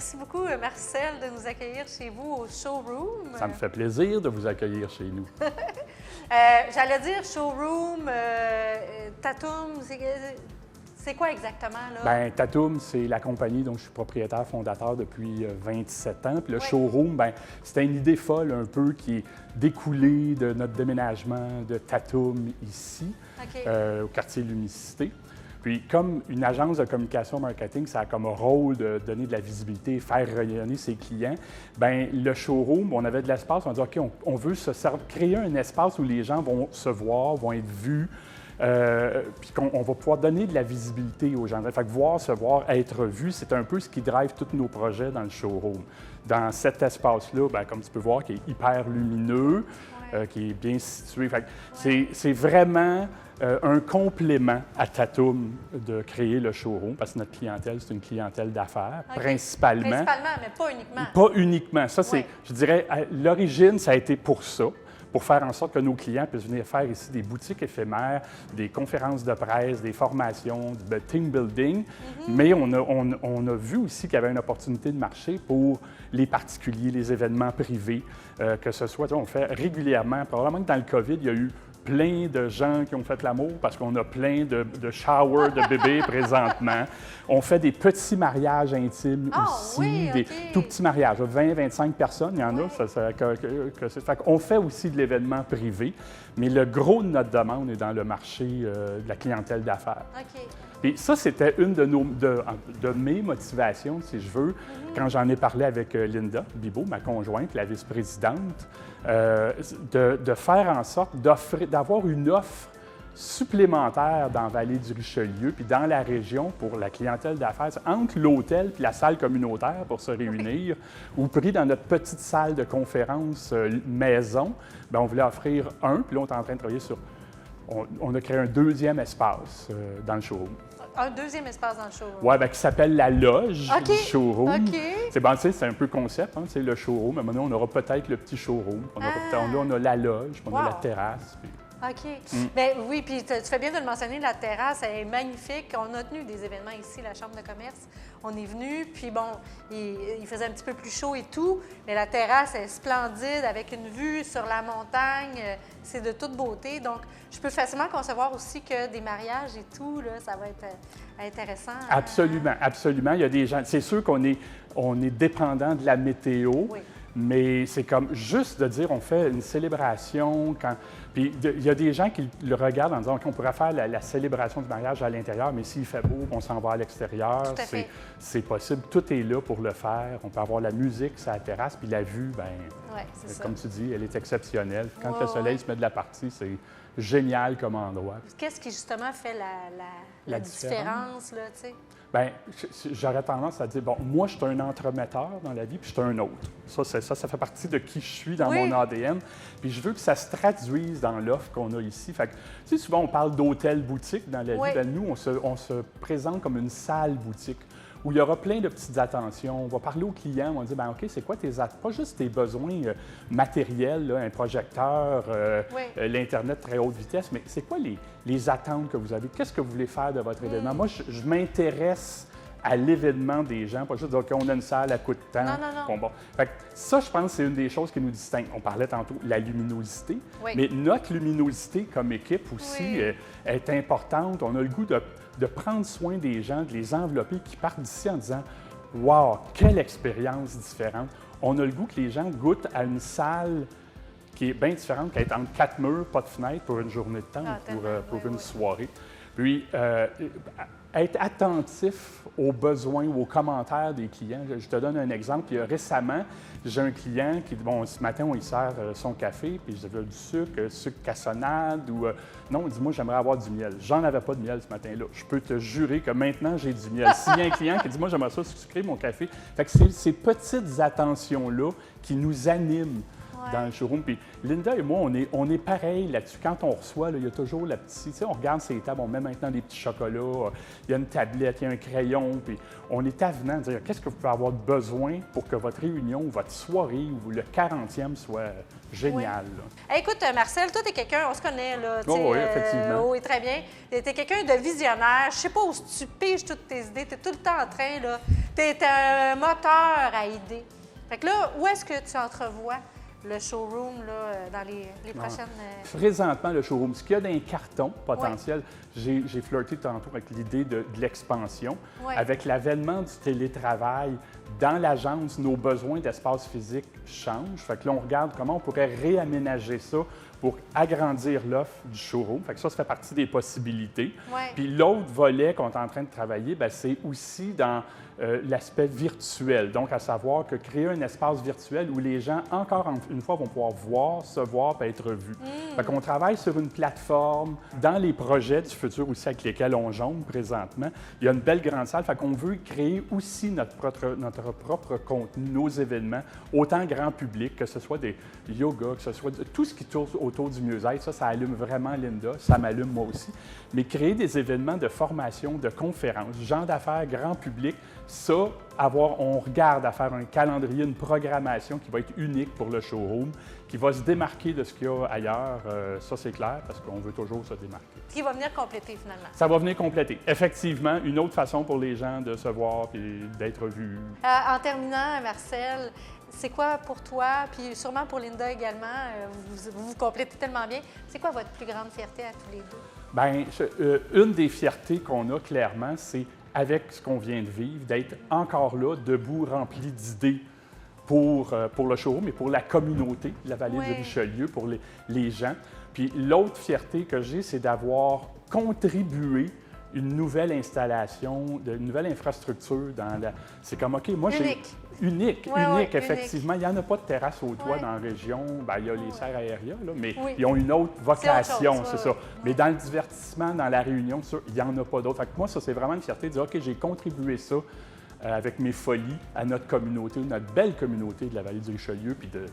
merci beaucoup, Marcel, de nous accueillir chez vous au showroom. Ça me fait plaisir de vous accueillir chez nous. J'allais dire showroom, Tatum, c'est quoi exactement, là? Bien, Tatum, c'est la compagnie dont je suis propriétaire fondateur depuis 27 ans. Puis le Oui. showroom, bien, c'était une idée folle un peu qui est découlée de notre déménagement de Tatum ici, OK. au quartier L'Unicité. Puis, comme une agence de communication marketing, ça a comme rôle de donner de la visibilité, faire rayonner ses clients, bien, le showroom, on avait de l'espace, on a dit, OK, on veut créer un espace où les gens vont se voir, vont être vus, puis qu'on va pouvoir donner de la visibilité aux gens. Fait que voir, se voir, être vu, c'est un peu ce qui drive tous nos projets dans le showroom. Dans cet espace-là, bien, comme tu peux voir, qui est hyper lumineux, qui est bien situé. Fait que c'est vraiment un complément à Tatum de créer le showroom, parce que notre clientèle, c'est une clientèle d'affaires, principalement. Principalement, mais pas uniquement. Pas uniquement. Ça, c'est, je dirais, à l'origine, ça a été pour ça, pour faire en sorte que nos clients puissent venir faire ici des boutiques éphémères, des conférences de presse, des formations, du team building. Mais on a vu aussi qu'il y avait une opportunité de marché pour les particuliers, les événements privés, que ce soit, on fait régulièrement, probablement que dans le COVID, il y a eu plein de gens qui ont fait l'amour parce qu'on a plein de showers de bébés présentement. On fait des petits mariages intimes aussi, des tout petits mariages, 20-25 personnes, il y en a. Fait qu'on fait aussi de l'événement privé, mais le gros de notre demande est dans le marché de la clientèle d'affaires. Et ça, c'était une de mes motivations, si je veux, quand j'en ai parlé avec Linda Bibeau, ma conjointe, la vice-présidente, de faire en sorte d'avoir une offre supplémentaire dans Vallée du Richelieu, puis dans la région pour la clientèle d'affaires, entre l'hôtel et la salle communautaire pour se réunir, ou pris dans notre petite salle de conférence maison, bien, on voulait offrir puis là, on est en train de travailler sur... On a créé un deuxième espace dans le showroom. Un deuxième espace dans le showroom? Oui, bien, qui s'appelle la loge du showroom. OK. C'est un peu concept, hein, le showroom. Mais maintenant, on aura peut-être le petit showroom. Là, on a la loge, puis on a la terrasse. Puis... OK. Bien, oui, puis tu fais bien de le mentionner, la terrasse, elle est magnifique. On a tenu des événements ici, la Chambre de commerce. On est venu, puis bon, il faisait un petit peu plus chaud et tout, mais la terrasse est splendide, avec une vue sur la montagne. C'est de toute beauté. Donc, je peux facilement concevoir aussi que des mariages et tout, là, ça va être intéressant. Absolument, absolument. Il y a des gens... C'est sûr qu'on est dépendant de la météo. Oui. Mais c'est comme juste de dire, on fait une célébration quand... Puis il y a des gens qui le regardent en disant qu'on pourrait faire la célébration du mariage à l'intérieur, mais s'il fait beau, on s'en va à l'extérieur. C'est possible. Tout est là pour le faire. On peut avoir la musique sur la terrasse, puis la vue, bien, comme tu dis, elle est exceptionnelle. Quand le soleil se met de la partie, c'est génial comme endroit. Qu'est-ce qui justement fait la différence, là, tu sais? Bien, j'aurais tendance à dire, bon, moi, je suis un entremetteur dans la vie, puis je suis un autre. Ça fait partie de qui je suis dans mon ADN. Puis je veux que ça se traduise dans l'offre qu'on a ici. Fait que, tu sais, souvent, on parle d'hôtel-boutique dans la vie. Bien, nous, on se présente comme une salle-boutique où il y aura plein de petites attentions. On va parler aux clients, on va dire, bien, OK, c'est quoi pas juste tes besoins matériels, là, un projecteur, l'Internet très haute vitesse, mais c'est quoi les attentes que vous avez? Qu'est-ce que vous voulez faire de votre événement? Moi, je m'intéresse à l'événement des gens, pas juste dire, OK, on a une salle, elle coûte tant. Bon. Fait que ça, je pense, c'est une des choses qui nous distingue. On parlait tantôt de la luminosité, mais notre luminosité comme équipe aussi est importante. On a le goût de prendre soin des gens, de les envelopper, qui partent d'ici en disant « Wow, quelle expérience différente! » On a le goût que les gens goûtent à une salle qui est bien différente qu'être entre 4 murs, pas de fenêtre pour une journée de temps, pour une soirée. Puis, être attentif aux besoins ou aux commentaires des clients. Je te donne un exemple. Récemment, j'ai un client qui dit, bon, ce matin, on lui sert son café, puis je dis, du sucre cassonade ou... non, il dit, moi, j'aimerais avoir du miel. J'en avais pas de miel ce matin-là. Je peux te jurer que maintenant, j'ai du miel. S'il y a un client qui dit, moi, j'aimerais ça sucrer mon café. Fait que c'est ces petites attentions-là qui nous animent dans le showroom. Puis Linda et moi, on est pareil là-dessus. Quand on reçoit, là, il y a toujours la petite... Tu sais, on regarde ces tables, on met maintenant des petits chocolats, il y a une tablette, il y a un crayon, puis on est avenant de dire qu'est-ce que vous pouvez avoir besoin pour que votre réunion, votre soirée ou le 40e soit génial. Hey, écoute, Marcel, toi, tu es quelqu'un, on se connaît, là. Oui, effectivement. Oui, très bien. Tu es quelqu'un de visionnaire. Je sais pas où tu piges toutes tes idées. Tu es tout le temps en train, là, Tu es un moteur à idées. Fait que là, où est-ce que tu entrevois le showroom là, dans les prochaines... Présentement, le showroom, ce qu'il y a dans un carton potentiel, j'ai flirté tantôt avec l'idée de l'expansion. Ouais. Avec l'avènement du télétravail, dans l'agence, nos besoins d'espace physique changent. Fait que là, on regarde comment on pourrait réaménager ça pour agrandir l'offre du showroom. Fait que ça fait partie des possibilités. Ouais. Puis l'autre volet qu'on est en train de travailler, c'est aussi dans l'aspect virtuel. Donc, à savoir que créer un espace virtuel où les gens, encore une fois, vont pouvoir voir, se voir et être vus. Fait qu'on travaille sur une plateforme. Dans les projets du futur aussi avec lesquels on jongle présentement, il y a une belle grande salle. Fait qu'on veut créer aussi notre propre contenu, nos événements, autant grand public, que ce soit des yoga, que ce soit tout ce qui tourne autour du mieux-être. Ça allume vraiment Linda, ça m'allume moi aussi. Mais créer des événements de formation, de conférences, gens d'affaires, grand public, ça, on regarde à faire un calendrier, une programmation qui va être unique pour le showroom, qui va se démarquer de ce qu'il y a ailleurs. Ça, c'est clair, parce qu'on veut toujours se démarquer. Qui va venir compléter, finalement. Ça va venir compléter. Effectivement, une autre façon pour les gens de se voir et d'être vus. En terminant, Marcel, c'est quoi pour toi, puis sûrement pour Linda également, vous vous complétez tellement bien, c'est quoi votre plus grande fierté à tous les deux? Bien, une des fiertés qu'on a clairement, c'est avec ce qu'on vient de vivre, d'être encore là, debout, rempli d'idées pour le showroom et pour la communauté de la vallée du Richelieu, pour les gens. Puis l'autre fierté que j'ai, c'est d'avoir contribué une nouvelle installation, une nouvelle infrastructure dans la... C'est comme, OK, moi, j'ai... Unique, effectivement. Il n'y en a pas de terrasse au toit dans la région. Bien, il y a les serres aériennes, là, mais ils ont une autre vocation, c'est ça. Mais dans le divertissement, dans la réunion, il n'y en a pas d'autres. Fait que moi, ça, c'est vraiment une fierté de dire, OK, j'ai contribué ça avec mes folies à notre communauté, notre belle communauté de la vallée du Richelieu, puis de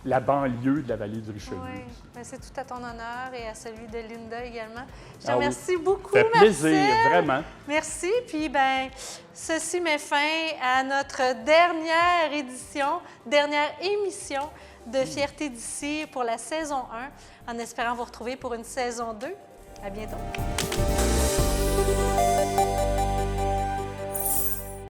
la banlieue de la vallée du Richelieu. Oui, c'est tout à ton honneur et à celui de Linda également. Je te remercie beaucoup, Marcel. Ça fait plaisir, vraiment. Merci. Puis, bien, ceci met fin à notre dernière émission de Fierté d'ici pour la saison 1, en espérant vous retrouver pour une saison 2. À bientôt.